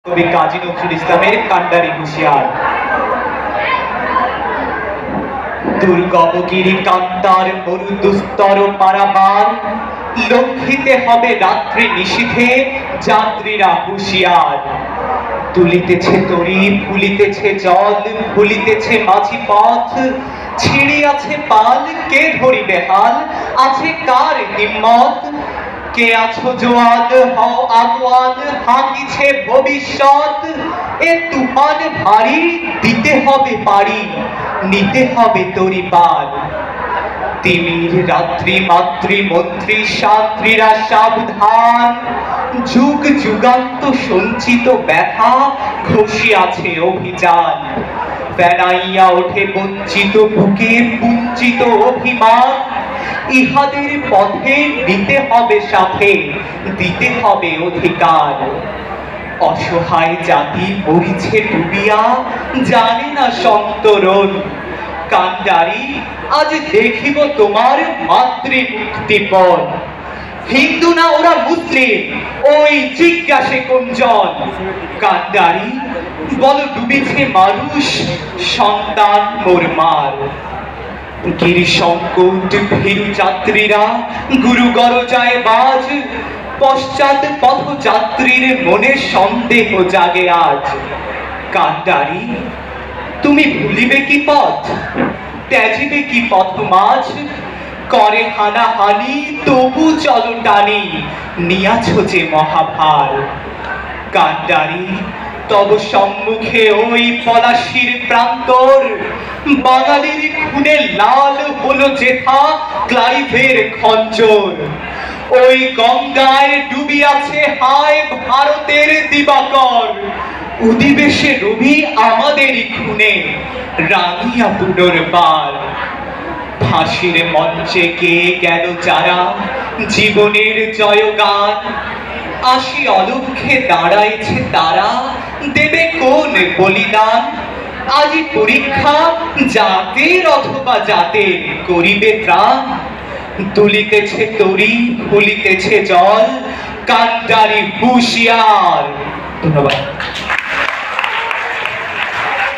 কবি কাজী নজরুল ইসলামের কান্ডারি হুঁশিয়ার। দুর্গমগিরি কান্তার মরু দুস্তর পারাবার, লঙ্ঘিতে হবে রাত্রি নিশীথে যাত্রীরা হুঁশিয়ার। তুলিতেছে তরি, ফুলিতেছে জল, ভুলিতেছে মাঝি পথ, ছিড়িয়াছে পাল, কে ধরিবে হাল, আছে কার হিম্মত? কে আছো জোয়ান, হও আগুয়ান, হাঁকিছে ভবিষ্যৎ। এ তুফান ভারী, দিতে হবে পারি, নিতে হবে তরি পার। তিমির রাত্রি মাতৃ মন্ত্রী সান্ত্রীরা সাবধান, যুগ যুগান্ত সঞ্চিত ব্যথা ঘষিয়াছে অভিযান। বেড়াইয়া ওঠে বঞ্চিত বুকে পুঞ্চিত অভিমান, ইহাদের পথে নিতে হবে সাথে, দিতে হবে অধিকার। অসহায় জাতি মরিছে ডুবিয়া, জানে না সন্তরণ। কান্ডারি, আজ দেখিব তোমার মাতৃমুক্তিপণ। হিন্দু না ওরা মুসলিম, ওই জিজ্ঞাসে কোনজন? কান্ডারি, বল ডুবেছে মানুষ, সন্তান মোর মার। গিরিশঙ্কট ভীরু যাত্রীরা গুরু গরজায় বাজ, পশ্চাৎ পথযাত্রীর মনে সন্দেহ জাগে আজ। কান্ডারি, তুমি ভুলিবে কি পথ, ত্যাজিবে কি পথ মাঝ? করে হানাহানি তবু চলো টানি, নিয়াছ যে মহাভার। কান্ডারি, তব সম্মুখে ওই পলাশির প্রান্তর, বাঙালির খুনে লাল হলো যেথা ক্লাইভের খঞ্জর। ওই গঙ্গায় ডুবিয়াছে হায় ভারতের দিবাকর, উদিবে সে রবি আমাদেরই খুনে, রাঙিয়া পুনর্বার। ফাঁসির মঞ্চে কে গেল যারা জীবনের জয়গান, আসি অলক্ষ্যে দাঁড়াইছে তারা, দেবে কোন বলিদান? আজি পরীক্ষা জাতের অথবা জাতের, করিবে ত্রাণ। তুলিতেছে তরি, ফুলিতেছে জল, কান্ডারি হুঁশিয়ার। ধন্যবাদ।